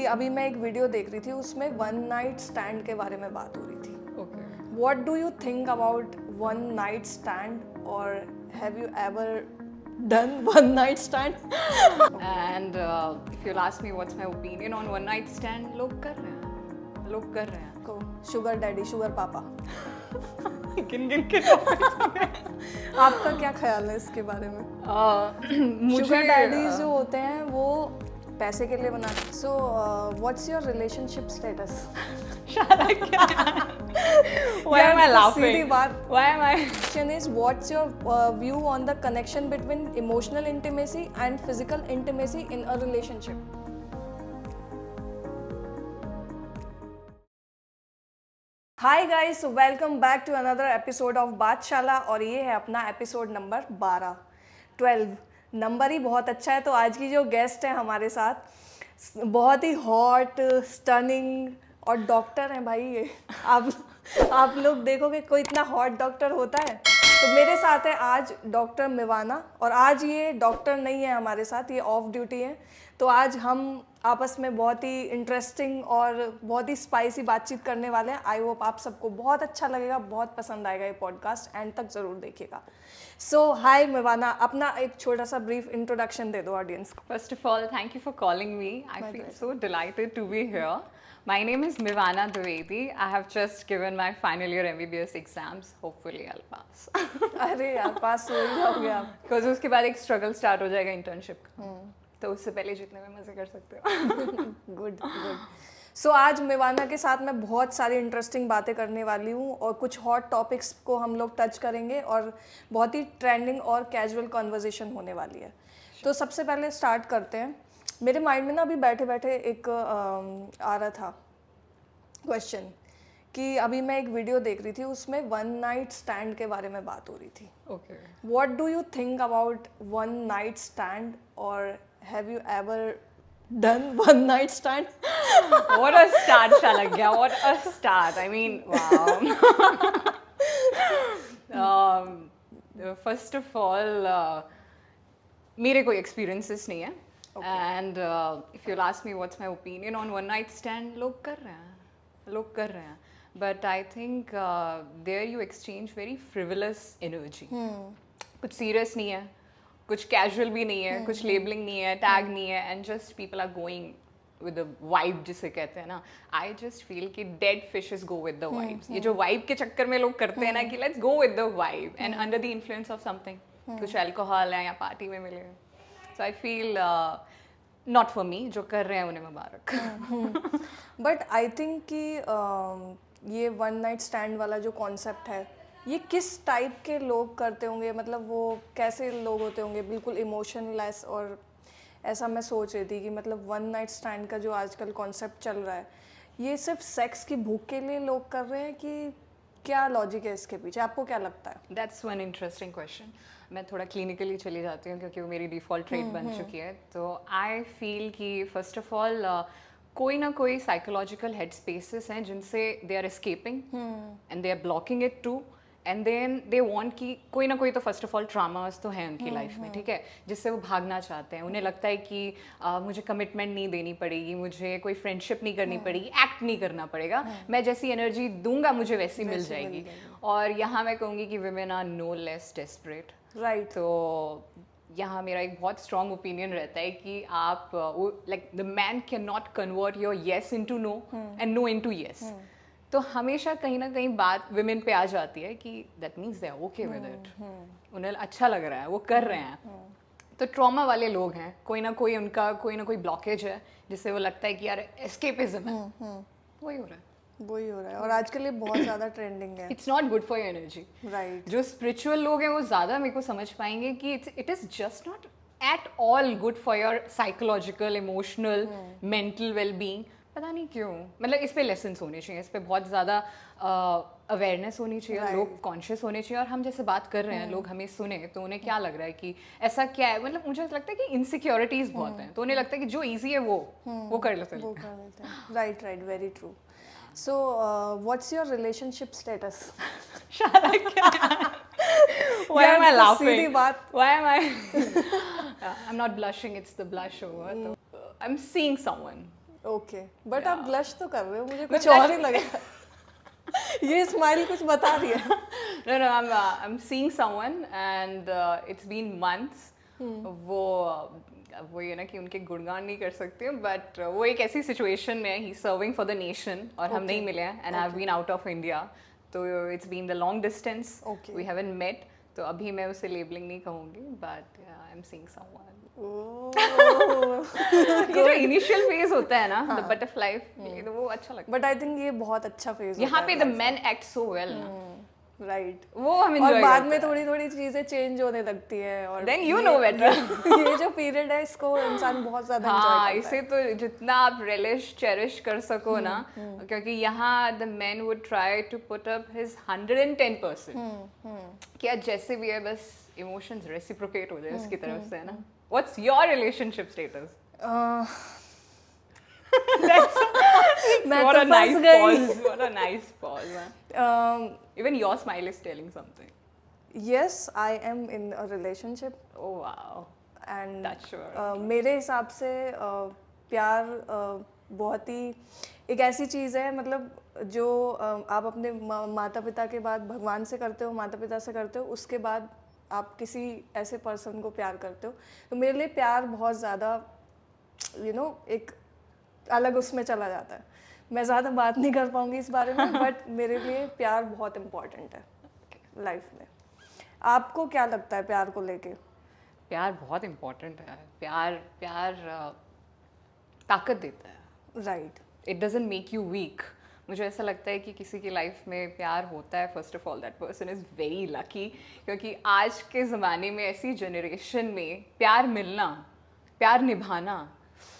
अभी मैं एक वीडियो देख रही थी, उसमें वन नाइट स्टैंड के बारे में बात हो रही थी. Okay. What do you think about one night stand, or have you ever done one night stand? And if you'll ask me what's my opinion on one night stand, लोग कर रहे हैं, लोग कर रहे हैं. को शुगर डैडी, शुगर पापा, किन के आपका क्या ख्याल है इसके बारे में? शुगर डैडी जो होते हैं वो पैसे के लिए बनाते हैं. So what's your relationship status? Why am I laughing? सीधी बात. Why am I? Question is, what's your view on the connection between emotional intimacy and physical intimacy in a relationship? Hi guys, welcome back to another episode of Baatshala. और ये है अपना episode number 12. Number ही बहुत अच्छा है. तो आज की जो गेस्ट है हमारे साथ, बहुत ही हॉट, स्टनिंग और डॉक्टर हैं भाई ये. आप लोग देखोगे कोई इतना हॉट डॉक्टर होता है. तो मेरे साथ है आज डॉक्टर मिवाना. और आज ये डॉक्टर नहीं है हमारे साथ, ये ऑफ ड्यूटी है. तो आज हम आपस में बहुत ही इंटरेस्टिंग और बहुत ही स्पाइसी बातचीत करने वाले हैं. आई होप आप सबको बहुत अच्छा लगेगा, बहुत पसंद आएगा ये पॉडकास्ट. एंड तक ज़रूर देखिएगा. सो हाय मिवाना, अपना एक छोटा सा ब्रीफ इंट्रोडक्शन दे दो ऑडियंस को. First of all, thank you for calling me. I feel so delighted to be here. My name is Mivana Dwivedi. I have just given my final year MBBS exams. Hopefully, I'll pass. अरे यार, पास हो ही जाओगे आप. Because उसके बाद एक struggle start हो जाएगा internship का. तो उससे पहले जितने में मजे कर सकते हो. गुड. सो आज मिवाना के साथ मैं बहुत सारी इंटरेस्टिंग बातें करने वाली हूँ और कुछ हॉट टॉपिक्स को हम लोग टच करेंगे और बहुत ही ट्रेंडिंग और कैजुअल कॉन्वर्जेशन होने वाली है. तो सबसे पहले स्टार्ट करते हैं. मेरे माइंड में ना अभी बैठे बैठे एक आ रहा था क्वेश्चन कि अभी मैं एक वीडियो देख रही थी, उसमें वन नाइट स्टैंड के बारे में बात हो रही थी. Okay. What do you think about one night stand, or have you ever done one night stand? What a start, Shalagya. What a start. I mean, wow. First of all, मेरे कोई experiences नहीं है. Okay. And if you'll ask me what's my opinion on one night stand, लोग कर रहे हैं, लोग कर रहे हैं. But I think there you exchange very frivolous energy. कुछ serious नहीं है, कुछ casual भी नहीं है, कुछ labeling नहीं है, tag नहीं है, and just people are going with the vibe जिसे कहते हैं ना. I just feel कि dead fishes go with the vibes. ये जो vibe के चक्कर में लोग करते हैं ना कि let's go with the vibe and under the influence of something. कुछ alcohol है या party में मिले. So I feel not for me. जो कर रहे हैं उन्हें मुबारक. बट आई थिंक कि ये वन नाइट स्टैंड वाला जो कॉन्सेप्ट है, ये किस टाइप के लोग करते होंगे, मतलब वो कैसे लोग होते होंगे, बिल्कुल इमोशनलेस. और ऐसा मैं सोच रही थी कि मतलब वन नाइट स्टैंड का जो आजकल कॉन्सेप्ट चल रहा है, ये सिर्फ सेक्स की भूख के लिए लोग कर रहे हैं कि क्या लॉजिक है इसके पीछे? आपको क्या लगता है? That's one interesting question. मैं थोड़ा क्लिनिकली चली जाती हूँ क्योंकि वो मेरी डिफ़ॉल्ट ट्रेट बन चुकी है. तो आई फील कि फर्स्ट ऑफ ऑल कोई ना कोई साइकोलॉजिकल हेड स्पेसेस हैं जिनसे they are escaping and they are blocking it too. And then they want कि कोई ना कोई तो फर्स्ट ऑफ ऑल ट्रामास तो हैं उनकी लाइफ में, ठीक है, जिससे वो भागना चाहते हैं. उन्हें लगता है कि मुझे कमिटमेंट नहीं देनी पड़ेगी, मुझे कोई फ्रेंडशिप नहीं करनी पड़ेगी, एक्ट नहीं करना पड़ेगा, मैं जैसी एनर्जी दूंगा मुझे वैसी मिल जाएगी. और यहाँ मैं कहूँगी कि women are no less desperate. Right. तो यहाँ मेरा एक बहुत स्ट्रॉन्ग ओपिनियन रहता है कि आप like the man can not convert your yes into no and no into yes. तो हमेशा कहीं ना कहीं बात विमेन पे आ जाती है कि that means they are okay with it, उन्हें अच्छा लग रहा है, वो कर रहे हैं. तो ट्रॉमा वाले लोग हैं, कोई ना कोई उनका कोई ना कोई ब्लॉकेज है जिससे वो लगता है कि यार एस्केपिज्म है. वही हो रहा है. वही हो रहा है. और आजकल ये बहुत ज़्यादा ट्रेंडिंग है. It's not good for your energy. Right. जो स्पिरिचुअल लोग हैं वो ज़्यादा मेरे को समझ पाएंगे कि it is just not at all good for your psychological, emotional, mental wellbeing. पता नहीं क्यों, मतलब इस पे लेसन्स होने चाहिए, इस पे बहुत ज़्यादा अवेयरनेस होनी चाहिए, लोग कॉन्शियस होने चाहिए. और हम जैसे बात कर रहे हैं, लोग हमें सुने तो उन्हें क्या लग रहा है कि ऐसा क्या है, मतलब मुझे लगता है कि इनसिक्योरिटीज़ बहुत हैं, तो उन्हें लगता है कि जो ईजी है वो कर लेते हैं. Right. Very true. So, what's your relationship status? Why am I laughing? सीधी बात. Why am I? I'm not blushing. It's the blush over. I'm seeing someone. Okay, but आप ब्लश तो कर रहे हो, मुझे कुछ और ही लगा। ये स्माइल कुछ बता रही है। No, I'm seeing someone and it's been months. वो ये ना कि उनके गुणगान नहीं कर सकती हूँ, बट वो एक ऐसी सिचुएशन में ही सर्विंग फॉर द नेशन और हम नहीं मिले हैं, and I have been out of India, तो it's been the long distance, we haven't met, तो अभी मैं उसे लेबलिंग नहीं कहूँगी, but I am seeing someone. ये जो इनिशियल फेज होता है ना, द बटरफ्लाई, तो वो अच्छा लगता है। बट आई थिंक ये बहुत अच्छा फेज होता है यहाँ पे the main act so well ना, राइट, वो हम और एंजॉय बाद में थोड़ी थोड़ी चीजें चेंज होने लगती है, और देन यू नो बेटर। ये जो पीरियड है इसको इंसान बहुत ज्यादा हाँ, एंजॉय करता इसे तो जितना आप रिलिश चेरिश कर सको ना, क्योंकि यहाँ the man would try to put up his 110%, कि आज जैसे भी है बस इमोशंस रेसिप्रोकेट हो जाए उसकी तरफ से, है ना। What's your relationship status? मैं What तो a nice फंस गई। pause, what a nice pause, man. Even your smile is telling something. Yes, I am in a relationship, Oh wow, and that's sure. मेरे हिसाब से प्यार बहुत ही एक ऐसी चीज़ है, मतलब जो आप अपने माता पिता के बाद भगवान से करते हो, माता पिता से करते हो, उसके बाद आप किसी ऐसे पर्सन को प्यार करते हो, तो मेरे लिए प्यार बहुत ज़्यादा एक अलग उसमें चला जाता है। मैं ज़्यादा बात नहीं कर पाऊँगी इस बारे में, बट मेरे लिए प्यार बहुत इम्पोर्टेंट है लाइफ में। आपको क्या लगता है प्यार को लेके? प्यार बहुत इम्पोर्टेंट है। प्यार ताकत देता है। Right, it doesn't make you weak. मुझे ऐसा लगता है कि किसी की लाइफ में प्यार होता है, first of all that person is very lucky, क्योंकि आज के ज़माने में ऐसी जनरेशन में प्यार मिलना, प्यार निभाना,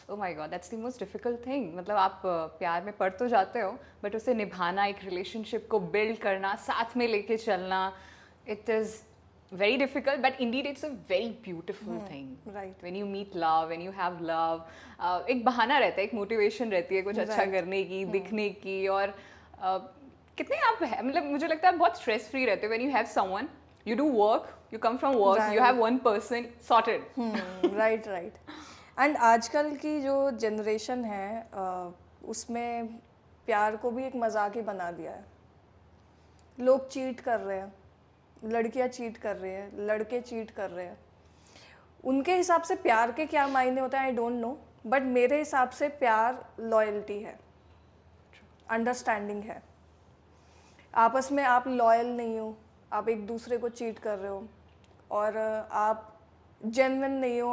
oh my God, that's the most difficult thing. मतलब आप प्यार में पड़ तो जाते हो, बट उसे निभाना, एक रिलेशनशिप को बिल्ड करना, साथ में लेके चलना, it is very difficult, but indeed it's a very beautiful thing. right. When you meet love, when you have love, एक बहाना रहता है, एक मोटिवेशन रहती है कुछ अच्छा करने की, दिखने की, और कितने आप मतलब मुझे लगता है आप बहुत स्ट्रेस फ्री रहते हो when you have someone, you do work, you come from work, you have one person sorted. Right right. And आजकल की जो जनरेशन है उसमें प्यार को भी एक मजाक ही बना दिया है। लोग चीट कर रहे हैं, लड़कियां चीट कर रही हैं, लड़के चीट कर रहे हैं। उनके हिसाब से प्यार के क्या मायने होते हैं आई डोंट नो, बट मेरे हिसाब से प्यार लॉयल्टी है, अंडरस्टैंडिंग है। आपस में आप लॉयल नहीं हो, आप एक दूसरे को चीट कर रहे हो, और आप जेन्युइन नहीं हो,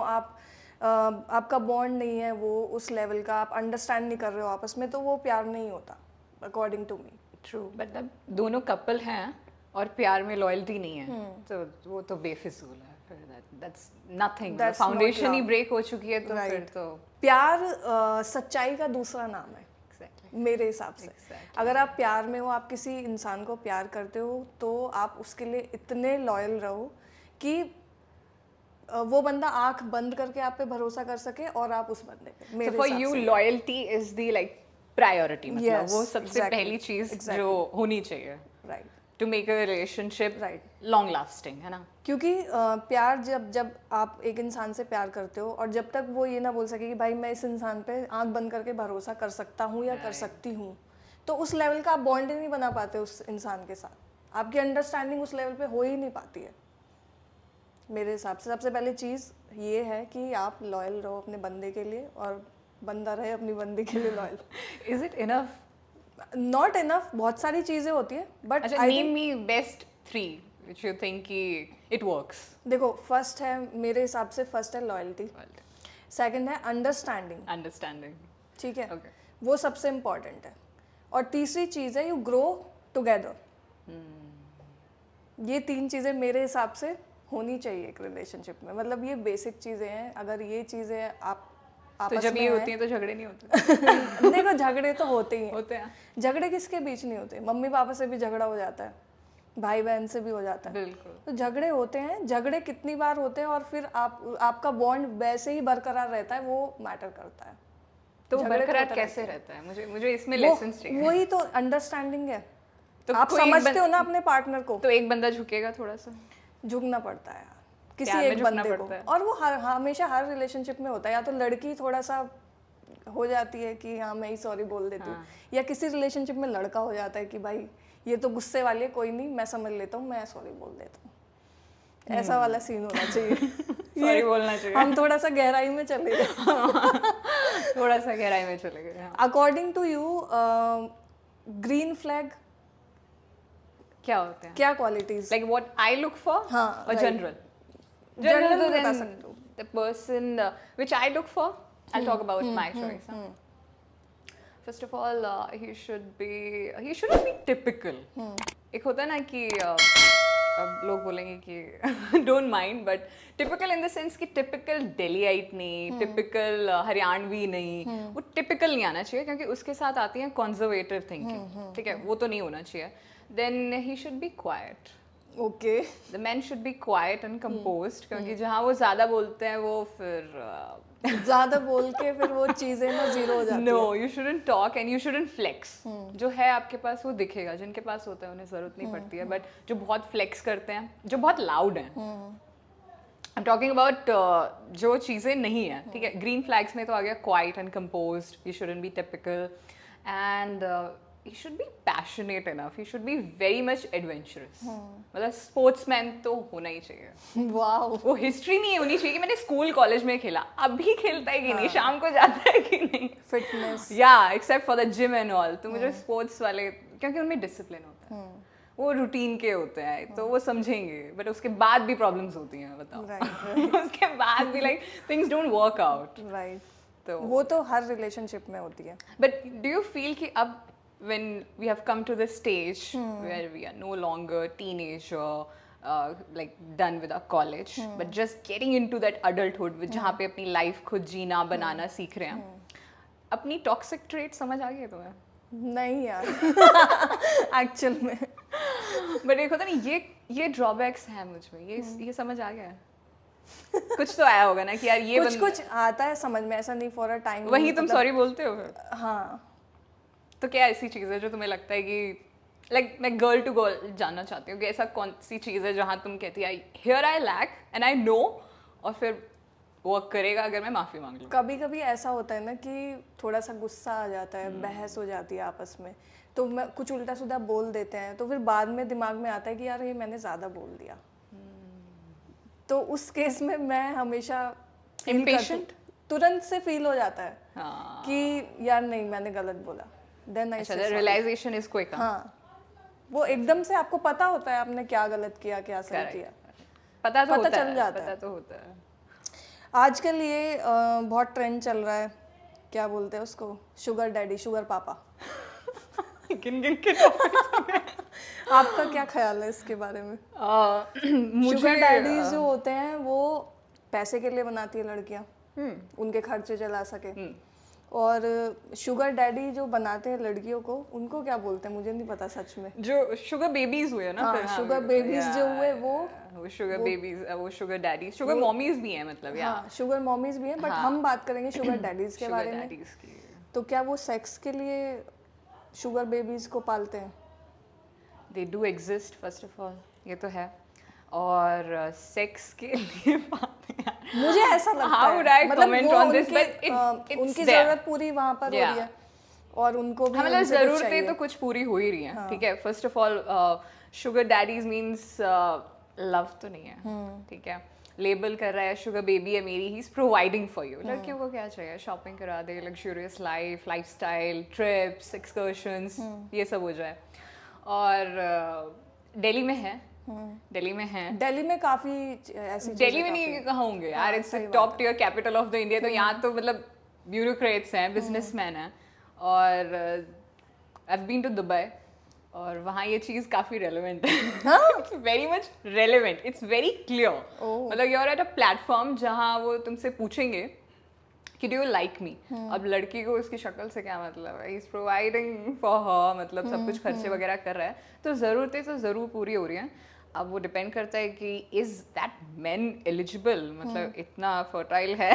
आपका बॉन्ड नहीं है वो उस लेवल का, आप अंडरस्टैंड नहीं कर रहे हो आपस में, तो वो प्यार नहीं होता according to me. True, but दोनों कपल हैं और प्यार में लॉयल्टी नहीं है, तो वो तो बेफिजूल है, फिर दैट्स नथिंग, फाउंडेशन ही ब्रेक हो चुकी है, तो फिर तो प्यार सच्चाई का दूसरा नाम है। Exactly. मेरे हिसाब से अगर आप प्यार में हो, आप किसी इंसान को प्यार करते हो, तो आप उसके लिए इतने लॉयल रहो कि वो बंदा आंख बंद करके आप पे भरोसा कर सके, और आप उस बंदे पे। मेरे for you loyalty is the like priority, मतलब वो सबसे पहली चीज जो होनी चाहिए, right, to make a relationship long lasting, है ना। क्योंकि प्यार जब आप एक इंसान से प्यार करते हो, और जब तक वो ये ना बोल सके कि भाई मैं इस इंसान पे आंख बंद करके भरोसा कर सकता हूँ या कर सकती हूँ, तो उस लेवल का आप बॉन्ड ही नहीं बना पाते उस इंसान के साथ। आपकी अंडरस्टैंडिंग उस लेवल पे हो ही नहीं पाती है। मेरे हिसाब से सबसे पहली चीज़ ये है कि आप लॉयल रहो अपने बंदे के लिए, और बंदा रहे अपनी बंदी के लिए loyal. Is it enough? Not enough, बहुत सारी चीज़ें होती है, बट अच्छा, name me best 3 which you think कि इट वर्क्स। देखो, फर्स्ट है मेरे हिसाब से, फर्स्ट है लॉयल्टी, सेकंड है अंडरस्टैंडिंग, ठीक है, वो सबसे इम्पॉर्टेंट है, और तीसरी चीज़ है यू ग्रो टुगेदर। ये 3 चीज़ें मेरे हिसाब से होनी चाहिए एक रिलेशनशिप में। मतलब ये बेसिक चीज़ें हैं, अगर ये चीज़ें आप तो जब ये होती हैं तो झगड़े नहीं होते? देखो, झगड़े तो होते ही होते हैं। झगड़े किसके बीच नहीं होते? मम्मी पापा से भी झगड़ा हो जाता है, भाई बहन से भी हो जाता है, बिल्कुल। तो झगड़े होते हैं। झगड़े कितनी बार होते हैं और फिर आपका बॉन्ड वैसे ही बरकरार रहता है, वो मैटर करता है। तो बरकरार कैसे रहता है? मुझे इसमें लेसन्स चाहिए। वही तो अंडरस्टैंडिंग है, तो आप समझते हो ना अपने पार्टनर को। तो एक बंदा झुकेगा, थोड़ा सा झुकना पड़ता है किसी एक बंदे को, और वो हमेशा हर रिलेशनशिप में होता है। या तो लड़की थोड़ा सा हो जाती है कि हाँ मैं ही सॉरी बोल देती हूँ, या किसी रिलेशनशिप में लड़का हो जाता है कि भाई ये तो गुस्से वाली है, कोई नहीं मैं समझ लेता हूँ, मैं सॉरी बोल देता हूँ, ऐसा वाला सीन होना चाहिए। सॉरी बोलना चाहिए। हम थोड़ा सा गहराई में चले गए। थोड़ा सा गहराई में चले गए। हाँ। According to you green flag क्या होते हैं? क्या qualities? Like what I look for? हाँ, Or right. general? General तो भी बता then सकते हो। the person which I look for, I'll talk about my choice. huh? First of all, he shouldn't be typical. एक होता है ना कि अब लोग बोलेंगे कि don't mind, but typical in the sense कि typical Delhiite नहीं, typical हरियाणवी नहीं, वो typical नहीं आना चाहिए क्योंकि उसके साथ आती है conservative thinking, ठीक है, वो तो नहीं होना चाहिए. Then he should be quiet. Okay, The men should be quiet and composed क्योंकि जहाँ वो ज़्यादा बोलते हैं वो फिर ज्यादा बोल के फिर वो चीजें ना जीरो हो जाती No, you shouldn't talk and you shouldn't flex. जो है आपके पास वो दिखेगा, जिनके पास होता है उन्हें ज़रूरत नहीं पड़ती है, बट जो बहुत फ्लेक्स करते हैं, जो बहुत लाउड हैं, I'm talking about जो चीज़ें नहीं है, ठीक है, ग्रीन फ्लैग्स में तो आ गया quiet and composed, you shouldn't be typical and he should be passionate enough, he should be very much adventurous. मतलब स्पोर्ट्समैन तो होना ही चाहिए. है। वाओ, वो हिस्ट्री नहीं होनी चाहिए कि मैंने स्कूल कॉलेज में खेला, अभी खेलता है कि नहीं, शाम को जाता है कि नहीं, फिटनेस, या except for the gym and all. तो मुझे स्पोर्ट्स वाले, क्योंकि उनमें डिसिप्लिन होता है, वो रूटीन के होते हैं, तो वो समझेंगे, बट उसके बाद भी प्रॉब्लम्स होती हैं, बताओ. उसके बाद भी like things don't work out. Right, तो वो तो हर रिलेशनशिप में होती है। But do you feel कि अब when we have come to the stage where we are no longer teenager, like done with our college, but just getting into that adulthood with जहाँ पे अपनी लाइफ खुद जीना बनाना सीख रहे हैं, अपनी टॉक्सिक ट्रेट समझ आ गई है तुम्हें? नहीं यार, एक्चुअल में बट एक होता है ना, ये ड्रॉबैक्स हैं मुझ में, ये समझ आ गया है. कुछ तो आया होगा ना कि यार ये कुछ आता है समझ में, ऐसा नहीं फॉर अ टाइम. वही तुम सॉरी बोलते हो फिर? हाँ, तो क्या ऐसी चीज़ है जो तुम्हें लगता है कि लाइक मैं गर्ल टू गर्ल जानना चाहती हूँ कि ऐसा कौन सी चीज़ है जहाँ तुम कहती है here I lack and I know, और फिर वर्क करेगा अगर मैं माफ़ी मांग लूँ? कभी कभी ऐसा होता है ना कि थोड़ा सा गुस्सा आ जाता है, बहस हो जाती है आपस में, तो मैं कुछ उल्टा सीधा बोल देते हैं, तो फिर बाद में दिमाग में आता है कि यार ये मैंने ज़्यादा बोल दिया. तो उस केस में मैं हमेशा Impatient? तुरंत से फील हो जाता है हाँ. कि यार नहीं मैंने गलत बोला. देन आई अच्छा, रियलाइजेशन इज क्विक. हाँ, वो एकदम से आपको पता होता है आपने क्या गलत किया, क्या सही किया, पता चल है, जाता पता है. तो होता है. आजकल ये बहुत ट्रेंड चल रहा है, क्या बोलते हैं उसको, शुगर डैडी, शुगर पापा. किन के आपका क्या ख्याल है इसके बारे में? शुगर डैडी जो होते हैं वो पैसे के लिए बनाती है लड़कियां, उनके खर्चे चला सके, और शुगर डैडी जो बनाते हैं लड़कियों को, उनको क्या बोलते हैं मुझे नहीं पता सच में. जो शुगर बेबीज हुए ना, हाँ, शुगर बेबीज जो हुए वो शुगर बेबीज, वो शुगर डैडीज, शुगर मॉमीज भी हैं मतलब. हाँ, शुगर मॉमीज भी हैं, बट हम बात करेंगे शुगर डैडीज के बारे में. की. तो क्या वो सेक्स के लिए शुगर बेबीज को पालते हैं? They do exist first of all, ये तो है, और सेक्स के लिए पालते हैं. मुझे ऐसा लगता How would I है, मतलब comment वो on this, but it's उनकी there. जरूरत पूरी वहाँ पर हो रही है, और उनको भी हाँ, मतलब उनसे कुछ जरूरतें चाहिए. तो कुछ पूरी हो ही रही हैं, ठीक है. First of all sugar daddies means love तो नहीं है, ठीक है. लेबल कर रहा है शुगर बेबी है मेरी, he is providing for you. लड़कियों को क्या चाहिए? शॉपिंग करा दे, लग्जूरियस लाइफ, लाइफस्टाइल, ट्रिप्स, एक्सकर्शंस, ये सब हो जाए. और दिल्ली में है, दिल्ली में काफी ऐसी दिल्ली में नहीं कहाँ होंगे यार, it's top tier capital of the India. तो यहाँ तो मतलब ब्यूरोक्रेट्स हैं, बिजनेसमैन हैं, और I have been to Dubai, और वहाँ ये चीज़ काफ़ी रेलेवेंट है. It's very much relevant, it's very clear. मतलब you are at a platform जहाँ वो तुमसे पूछेंगे कि डू यू लाइक मी. अब लड़की को उसकी शक्ल से क्या मतलब है, इज प्रोवाइडिंग फॉर हर, मतलब सब कुछ खर्चे वगैरह कर रहा है, तो ज़रूरतें तो ज़रूर पूरी हो रही हैं. अब वो डिपेंड करता है कि इज दैट मैन एलिजिबल, मतलब इतना फर्टाइल है.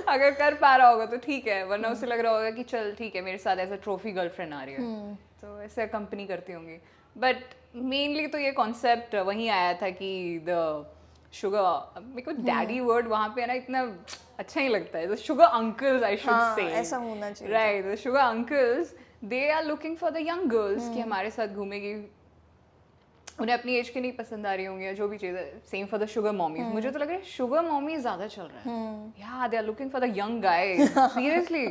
अगर कर पा रहा होगा तो ठीक है, वरना उसे लग रहा होगा कि चल ठीक है मेरे साथ ऐसा ट्रॉफी गर्लफ्रेंड आ रही है, तो ऐसे कंपनी करती होंगी. बट मेनली तो ये कॉन्सेप्ट वहीं आया था कि द शुगर, मेरे को डैडी वर्ड वहाँ पे है ना इतना अच्छा नहीं लगता है. शुगर अंकल्स आई शुड हाँ, से, ऐसा होना चाहिए. Right. Sugar uncles they are looking for the young girls कि हमारे साथ घूमेगी. उन्हें अपनी एज की नहीं पसंद आ रही होंगी या जो भी चीज़ है. Same for the sugar mommies. मुझे तो लग रहा है शुगर मॉमी ज़्यादा चल रहा है. या they are looking for the young guy. Seriously.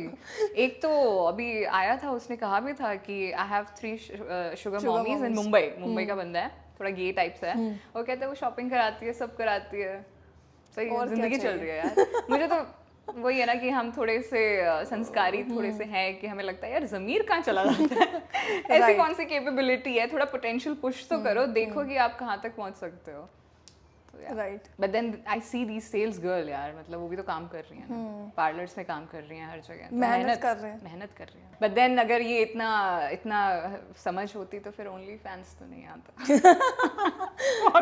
एक तो अभी आया था, उसने कहा भी था कि आई हैव 3 शुगर मॉमीज इन मुंबई का बंदा है, थोड़ा गे टाइप से है. और कहते हैं वो शॉपिंग कराती है, सब कराती है. सही और जिंदगी क्या चल रही है यार. मुझे तो वही है ना कि हम थोड़े से संस्कारी थोड़े से हैं कि हमें लगता है यार ज़मीर कहाँ चला जाता है. ऐसी कौन सी कैपेबिलिटी है, थोड़ा पोटेंशियल पुश तो करो, देखो कि आप कहाँ तक पहुँच सकते हो. Right. But then I see the sales girl यार, मतलब वो भी तो काम कर रही हैं ना, पार्लर्स में काम कर रही हैं, हर जगह मेहनत कर रहे हैं. मेहनत कर रही हैं. बट देन अगर ये इतना इतना समझ होती तो फिर ओनली फैंस तो नहीं आता.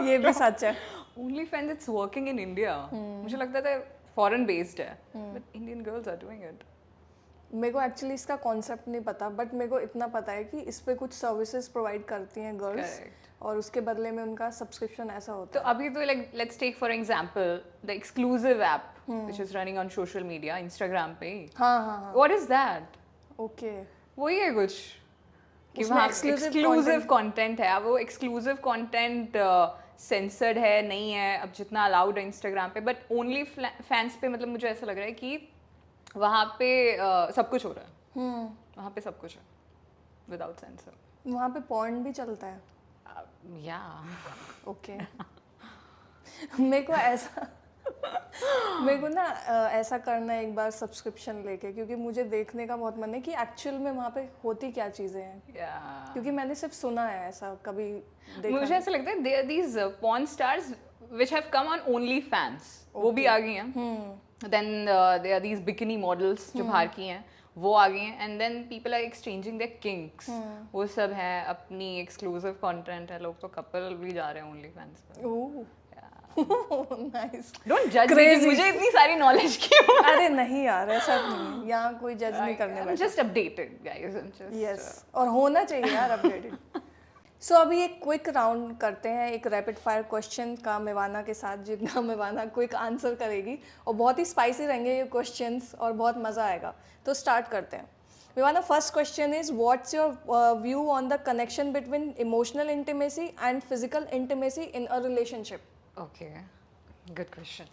ये भी सच है. OnlyFans it's working in India. मुझे लगता था फॉरेन बेस्ड है, but Indian girls are doing it. मेरे को एक्चुअली इसका कॉन्सेप्ट नहीं पता, बट मेरे को इतना पता है कि इस पे कुछ सर्विसेज प्रोवाइड करती हैं गर्ल्स, और उसके बदले में उनका सब्सक्रिप्शन ऐसा होता है. तो अभी तो like let's take for example the exclusive app which is running on social media, Instagram पे. हाँ. What is that? ओके. वही है कुछ कि वहाँ एक्सक्लूसिव कंटेंट है. अब वो एक्सक्लूसिव कंटेंट सेंसर्ड है नहीं है, अब जितना अलाउड है इंस्टाग्राम पे, बट ओनली फैंस पे. मतलब मुझे ऐसा लग रहा है कि वहाँ पे सब कुछ हो रहा है. वहाँ पे सब कुछ है विदाउट सेंसर. वहाँ पे पॉर्न भी चलता है. या ओके. मेरे को ना ऐसा करना है एक बार सब्सक्रिप्शन लेके, क्योंकि मुझे देखने का बहुत मन है कि एक्चुअल में वहाँ पे होती क्या चीज़ें हैं. क्योंकि मैंने सिर्फ सुना है, ऐसा कभी देखा. मुझे ऐसा लगता है there these porn stars which have come on OnlyFans. वो भी आ गई हैं. Then there are these bikini models जो बाहर की हैं, वो आ गई हैं. And then people are exchanging their kinks. वो सब है, अपनी एक्सक्लूसिव कंटेंट है. लोग तो कपल भी जा रहे हैं ओनली फैंस पे. Oh nice. डोंट जज मी, मुझे इतनी सारी नॉलेज क्यों? अरे नहीं यार, ऐसा नहीं, यहाँ कोई जज नहीं करने वाला. Just updated guys. यस, और होना चाहिए यार अपडेटेड. सो अभी एक क्विक राउंड करते हैं, एक रैपिड फायर क्वेश्चन का मेवाना के साथ, जितना मेवाना क्विक आंसर करेगी. और बहुत ही स्पाइसी रहेंगे ये क्वेश्चंस और बहुत मज़ा आएगा. तो स्टार्ट करते हैं. Mewana, first question is what's your view on the connection between emotional intimacy and physical intimacy in a relationship? Okay, good question.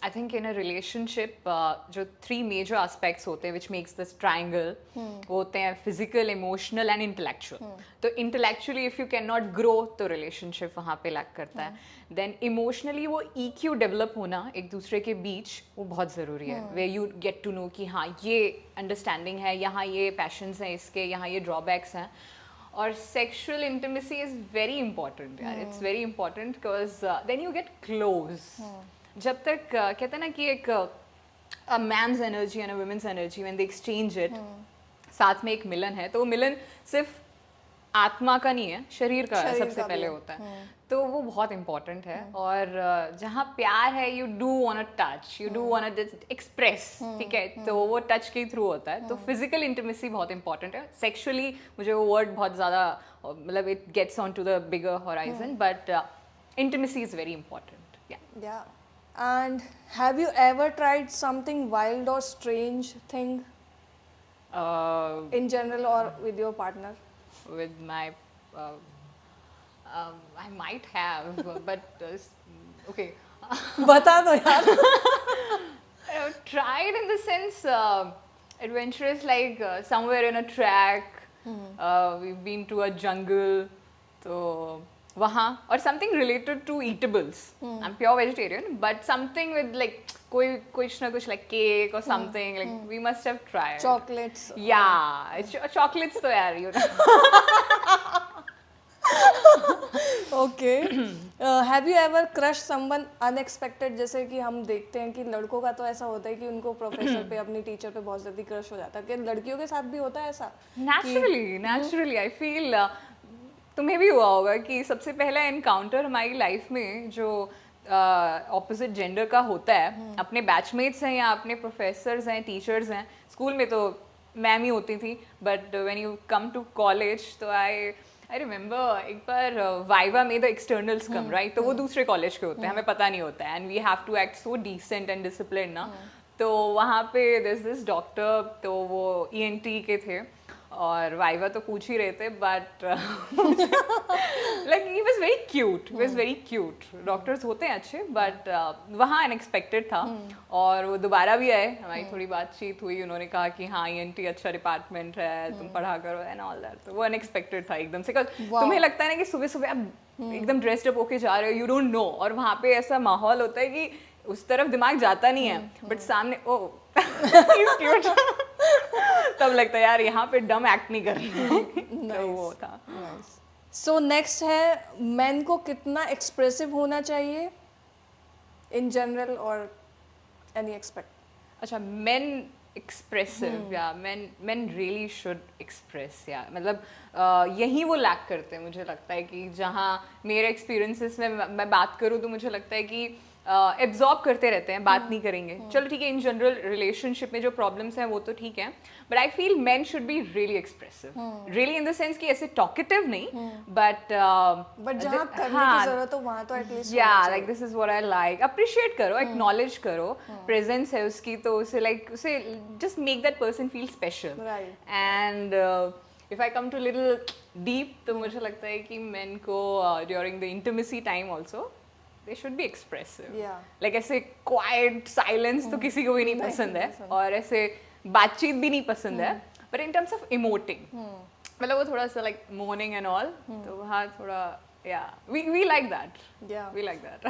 I think in a relationship, जो 3 major aspects होते हैं which makes this triangle, वो होते हैं physical, emotional and intellectual. तो intellectually if you cannot grow, तो relationship वहाँ पे lack करता है. Then emotionally वो EQ develop होना एक दूसरे के बीच, वो बहुत ज़रूरी है. Where you get to know कि हाँ ये understanding है, यहाँ ये passions हैं इसके, यहाँ ये drawbacks हैं. और sexual intimacy is very important यार. It's very important because then you get close. जब तक कहते हैं ना कि एक man's energy and a woman's energy when they exchange it, साथ में एक मिलन है, तो वो मिलन सिर्फ आत्मा का नहीं है, शरीर का सबसे पहले होता है. तो वो बहुत इंपॉर्टेंट है. और जहाँ प्यार है, you do want to touch, you do want to express. ठीक है, तो वो टच के थ्रू होता है. तो फिजिकल इंटीमेसी बहुत इंपॉर्टेंट है. सेक्सुअली मुझे वो वर्ड बहुत ज़्यादा, मतलब it gets on to the bigger horizon, but intimacy is very important. Yeah. And have you ever tried something wild or strange thing in general or with your partner? With my I might have, but okay. बता दो यार. I've tried in the sense adventurous, like somewhere in a track. We've been to a jungle, तो वहाँ, or something related to eatables. I'm pure vegetarian, but something with like कोई कुछ ना कुछ like cake or something, like we must have tried. Chocolates. Yeah, chocolates तो यार, you know. Okay. Have you ever crush someone unexpected? जैसे कि हम देखते हैं कि लड़कों का तो ऐसा होता है कि उनको प्रोफेसर पे, अपनी टीचर पे बहुत जल्दी क्रश हो जाता है. कि लड़कियों के साथ भी होता है ऐसा? Naturally, I feel तुम्हें भी हुआ होगा कि सबसे पहला एनकाउंटर हमारी लाइफ में जो ऑपोजिट जेंडर का होता है, अपने बैचमेट्स हैं या अपने प्रोफेसर्स हैं, टीचर्स हैं. स्कूल में तो मैम ही होती थी, but when you come to college, तो आई रिमेम्बर एक बार वाइवा में द एक्सटर्नल्स कम राइट, तो वो दूसरे कॉलेज के होते हैं, हमें पता नहीं होता है, and we have to act so decent and discipline ना। तो वहाँ पे दिस दिस डॉक्टर, तो वो ईएनटी के थे और वाइवा तो पूछ ही रहे थे, but like he was very cute, was very cute. Doctors होते हैं अच्छे, बट वहाँ अनएक्सपेक्टेड था। और वो दोबारा भी आए, हमारी थोड़ी बातचीत हुई, उन्होंने कहा कि हाँ ईएनटी अच्छा डिपार्टमेंट है, तुम पढ़ा करो एंड ऑल दैट। तो वो अनएक्सपेक्टेड था एकदम से, तुम्हें लगता है ना कि सुबह सुबह आप एकदम ड्रेस्ड अप होके जा रहे हो, यू डोंट नो, और वहाँ पे ऐसा माहौल होता है कि उस तरफ दिमाग जाता नहीं है, बट सामने ओ क्यूट तब लगता है यार यहाँ पे डम एक्ट नहीं करना। तो वो था। सो नेक्स्ट है, मैन को कितना एक्सप्रेसिव होना चाहिए इन जनरल और एनी एक्सपेक्ट? अच्छा, मेन एक्सप्रेसिव या मेन रियली शुड एक्सप्रेस, या मतलब यही वो लैक करते हैं मुझे लगता है, कि जहाँ मेरे एक्सपीरियंसेस में मैं बात करूँ तो मुझे लगता है कि एब्जॉर्ब करते रहते हैं, बात नहीं करेंगे। चलो ठीक है, इन जनरल रिलेशनशिप में जो प्रॉब्लम्स हैं वो तो ठीक है, but I feel main should be really expressive, really in the sense कि ऐसे टॉकेटिव नहीं, बट जहाँ करने की जरूरत हो वहाँ तो एटलीस्ट या like this is what I like, appreciate करो, एक्नॉलेज करो, प्रेजेंस है उसकी, तो उसे लाइक उसे just make that person feel special. And if I come too little deep, तो मुझे लगता है कि मेन को during the intimacy time also they should be expressive. Like ऐसे quiet silence तो किसी को भी नहीं पसंद है, और ऐसे बातचीत भी नहीं पसंद है, but in terms of emoting, मतलब वो थोड़ा सा like moaning and all, तो वहाँ थोड़ा we like that. We like that.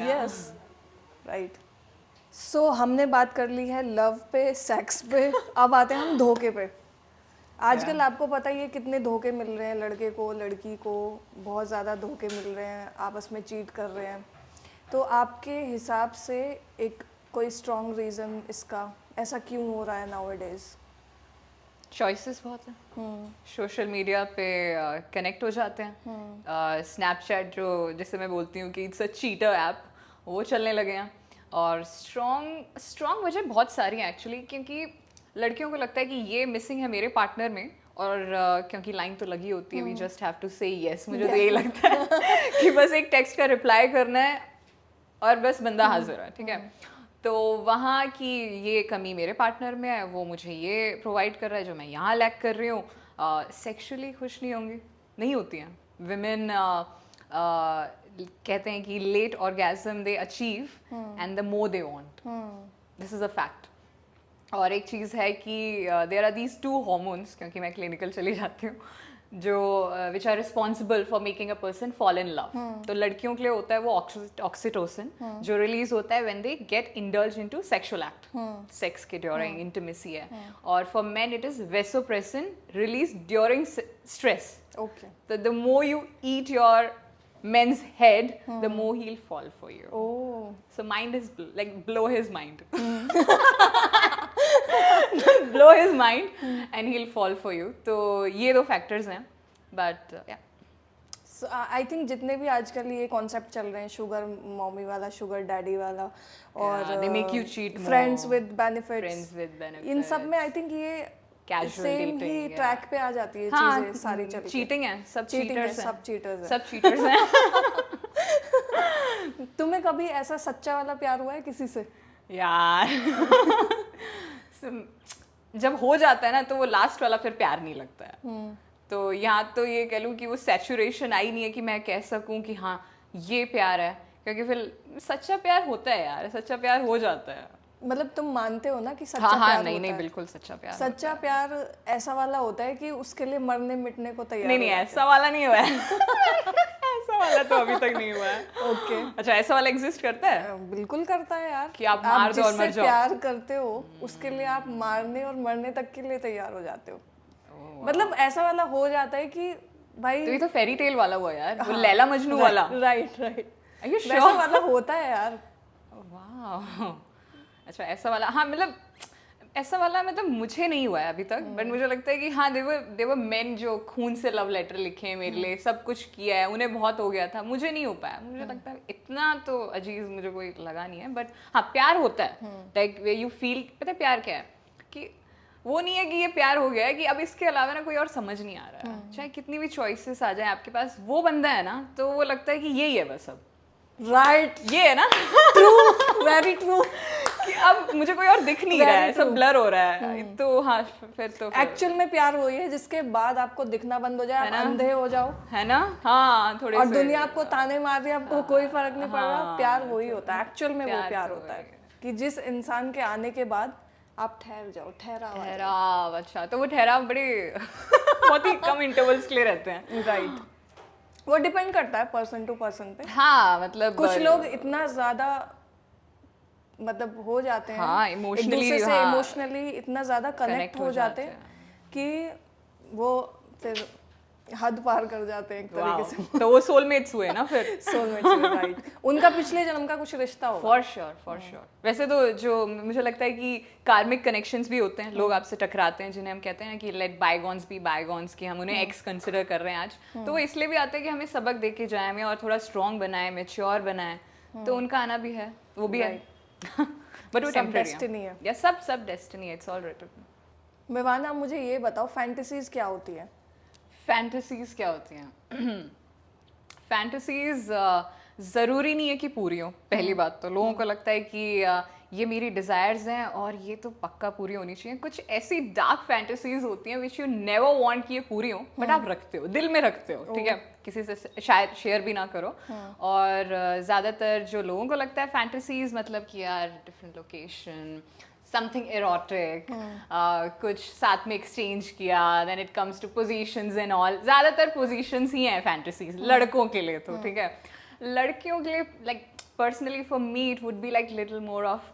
Yes, right. So हमने बात कर ली है लव पे, सेक्स पे, अब आते हैं हम धोखे पे। आजकल आपको पता ही है कितने धोखे मिल रहे हैं, लड़के को लड़की को बहुत ज़्यादा धोखे मिल रहे हैं, आपस में चीट कर रहे हैं। तो आपके हिसाब से एक कोई स्ट्रॉन्ग रीज़न इसका ऐसा क्यों हो रहा है नाउअडेज? चॉइसेस बहुत हैं, सोशल मीडिया पे कनेक्ट हो जाते हैं, स्नैपचैट जो जिसे मैं बोलती हूँ कि इट्स अ चीटर ऐप, वो चलने लगे हैं। और स्ट्रॉन्ग वजह बहुत सारी हैं एक्चुअली, क्योंकि लड़कियों को लगता है कि ये मिसिंग है मेरे पार्टनर में, और क्योंकि लाइन तो लगी होती है, वी जस्ट हैव टू से यस। मुझे तो यही लगता है कि बस एक टेक्स्ट का रिप्लाई करना है और बस बंदा हाजिर है, ठीक है। तो वहाँ की ये कमी मेरे पार्टनर में है, वो मुझे ये प्रोवाइड कर रहा है जो मैं यहाँ लैक कर रही हूँ। सेक्सुअली खुश नहीं होंगी, नहीं होती हैं विमेन। कहते हैं कि late orgasm they achieve and the more they want, this is a fact. और एक चीज़ है कि there are these two hormones, क्योंकि मैं क्लिनिकल चली जाती हूँ, जो which are responsible for making a person fall in love. तो लड़कियों के लिए होता है वो ऑक्सीटोसिन, जो रिलीज होता है when they get indulge into sexual act, sex के ड्यूरिंग इंटिमेसी है। और for men it is vasopressin, release during stress. तो the more you eat your men's head, the more he'll fall for you. So mind is like blow his mind. Blow his mind and he'll fall for you. तो ये दो factors हैं, but yeah. So I think जितने भी आजकल ये concept चल रहे हैं, शुगर मॉमी वाला, शुगर डैडी वाला, और they make you cheat more. Friends with benefits, Friends with benefits. इन सब में आई थिंक ये Casual सेम dating, ही ट्रैक पे आ जाती है चीजें सारी चल के। चीटिंग है, सब चीटर्स हैं, सब चीटर्स हैं, सब चीटर्स हैं। तुम्हें कभी ऐसा सच्चा वाला प्यार हुआ है किसी से? यार जब हो जाता है ना तो वो लास्ट वाला फिर प्यार नहीं लगता है। तो यहाँ तो ये कह लूँ कि वो सैचुरेशन आई नहीं है कि मैं कह सकूँ कि हाँ ये प्यार है, क्योंकि फिर सच्चा प्यार होता है यार, सच्चा प्यार हो जाता है। मतलब तुम मानते हो ना कि सच्चा हाँ, प्यार नहीं होता नहीं है? बिल्कुल सच्चा प्यार। सच्चा प्यार ऐसा वाला होता है कि उसके लिए मरने मिटने को तैयार। नहीं ऐसा वाला नहीं हुआ है। ऐसा वाला तो अभी तक नहीं हुआ है। ओके अच्छा, ऐसा वाला एग्जिस्ट करता है? बिल्कुल करता है यार, कि आप मार दो और मर जाओ। प्यार करते हो उसके लिए आप मारने और मरने तक के लिए तैयार हो जाते हो। मतलब ऐसा वाला हो जाता है कि भाई, तो ये तो फेरी टेल वाला हुआ यार, वो लैला मजनू वाला। राइट वैसा वाला होता है यार। वाह, अच्छा ऐसा वाला, हाँ मतलब ऐसा वाला मतलब मुझे नहीं हुआ है अभी तक, बट मुझे लगता है कि हाँ देवर मेन जो खून से लव लेटर लिखे हैं मेरे लिए, सब कुछ किया है, उन्हें बहुत हो गया था, मुझे नहीं हो पाया। मुझे लगता है इतना तो अजीज मुझे कोई लगा नहीं है, बट हाँ प्यार होता है, लाइक वे यू फील। पता है प्यार क्या है? कि वो नहीं है कि ये प्यार हो गया है, कि अब इसके अलावा ना कोई और समझ नहीं आ रहा है। चाहे कितनी भी चॉइसेस आ जाए आपके पास, वो बंदा है ना, तो वो लगता है कि यही है बस अब। राइट, ये है ना ट्रू, वेरी ट्रू। कि अब मुझे कोई और दिख नहीं रहा है, सब ब्लर हो रहा है। तो हाँ, फिर एक्चुअल में प्यार वही है जिसके बाद आपको दिखना बंद हो जाए, आप अंधे हो जाओ, है ना। हाँ, थोड़े और से दुनिया आपको ताने मार रही है, आपको कोई फर्क नहीं पड़ रहा। प्यार वही होता है, एक्चुअल में वो प्यार होता है कि जिस इंसान के आने के बाद आप ठहर जाओ, ठहराव। अच्छा, तो वो ठहराव बड़े बहुत ही कम इंटरवल्स के लिए रहते हैं। राइट, वो डिपेंड करता है पर्सन टू पर्सन पे। हाँ, मतलब कुछ लोग इतना ज्यादा मतलब हो जाते हैं, हाँ, एक दूसरे से इमोशनली इतना ज्यादा कनेक्ट हो जाते हैं कि वो फिर हद पार कर जाते हैं एक तरीके से। तो वो सोलमेट्स हुए ना फिर। Soulmates, right. उनका पिछले जन्म का कुछ रिश्ता होगा। For sure. वैसे तो जो मुझे लगता है कि कार्मिक कनेक्शंस भी होते हैं, लोग आपसे टकराते हैं जिन्हें हम कहते हैं ना कि लेट बायगॉन्स बी बायगॉन्स, कि हम उन्हें एक्स कंसिडर कर रहे हैं आज, तो वो इसलिए भी आते हैं कि हमें सबक दे के जाए, हमें और थोड़ा स्ट्रॉन्ग बनाए, मैच्योर बनाए। तो उनका आना भी है, वो भी है। बट वो डेस्टिनी है। या सब डेस्टिनी है, इट्स ऑल रिटन। मेवाना, मुझे ये बताओ फैंटेसीज क्या होती है? फैंटेसीज क्या होती हैं? फैंटेसीज ज़रूरी नहीं है कि पूरी हो। पहली बात तो लोगों को लगता है कि ये मेरी डिज़ायर्स हैं और ये तो पक्का पूरी होनी चाहिए। कुछ ऐसी डार्क फैंटेसीज होती हैं विच यू नेवर वांट कि ये पूरी हो, बट आप रखते हो, दिल में रखते हो, ठीक है, किसी से शायद शेयर भी ना करो। और ज़्यादातर जो लोगों को लगता है फैंटेसीज मतलब कि यार डिफरेंट लोकेशन, समथिंग एरोटिक, कुछ साथ में एक्सचेंज किया, then it comes to positions and all. ज़्यादातर पोजीशंस ही हैं फैंटेसीज लड़कों के लिए तो, ठीक है। लड़कियों के लिए like personally for me it would be like little more of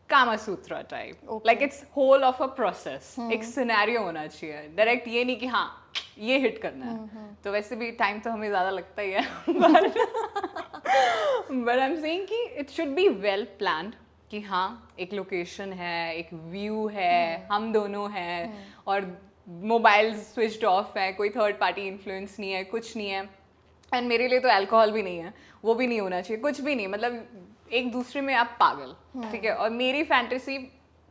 Kama Sutra type, like it's whole of a process. एक सिनेरियो होना चाहिए, डायरेक्ट ये नहीं कि हाँ ये हिट करना है। तो वैसे भी टाइम तो हमें ज़्यादा लगता ही है, बट आई एम सेइंग कि it should be well planned, कि हाँ एक लोकेशन है, एक व्यू है, हम दोनों हैं, और मोबाइल स्विच्ड ऑफ है, कोई थर्ड पार्टी इन्फ्लुएंस नहीं है, कुछ नहीं है। एंड मेरे लिए तो अल्कोहल भी नहीं है, वो भी नहीं होना चाहिए, कुछ भी नहीं, मतलब एक दूसरे में आप पागल, ठीक है। और मेरी fantasy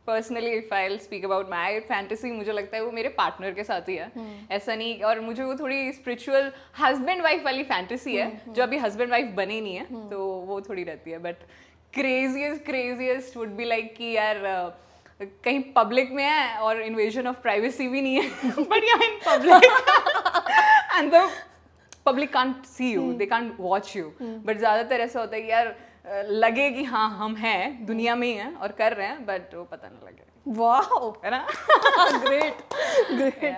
personally, if I speak about my fantasy, मुझे लगता है वो मेरे पार्टनर के साथ ही है, ऐसा नहीं। और मुझे वो थोड़ी स्पिरिचुअल हस्बैंड वाइफ वाली फैंटेसी है, जो अभी हस्बैंड वाइफ बने नहीं है, तो वो थोड़ी रहती है। But craziest would be like कि यार कहीं पब्लिक में है और इन्वेजन ऑफ प्राइवेसी भी नहीं है, बट यार in public and the public can't see you, they can't watch you. But ज़्यादातर ऐसा होता है कि यार लगे कि हाँ हम हैं, दुनिया में ही हैं और कर रहे हैं, बट वो पता ना लगे। वाओ, है ना। ग्रेट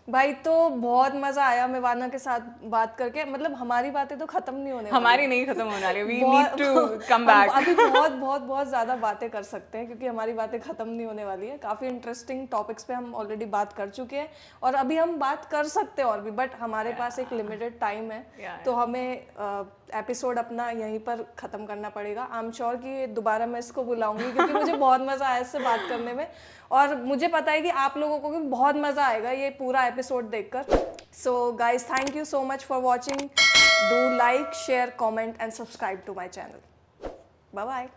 भाई, तो बहुत मजा आया मेवाना के साथ बात करके। मतलब हमारी बातें तो खत्म नहीं होने वाली, हमारी नहीं खत्म होने वाली, we need to come back. अभी बहुत बहुत बहुत ज्यादा बातें कर सकते हैं क्योंकि हमारी बातें खत्म नहीं होने वाली है। काफी इंटरेस्टिंग टॉपिक्स पे हम ऑलरेडी बात कर चुके हैं और अभी हम बात कर सकते हैं और भी, बट हमारे पास एक लिमिटेड टाइम है, तो हमें एपिसोड अपना यहीं पर ख़त्म करना पड़ेगा। आई एम श्योर कि दोबारा मैं इसको बुलाऊंगी क्योंकि मुझे बहुत मज़ा आया इससे बात करने में, और मुझे पता है कि आप लोगों को भी बहुत मज़ा आएगा ये पूरा एपिसोड देखकर। So guys, thank you so much for watching. Do like, share, comment and subscribe to my channel. Bye bye.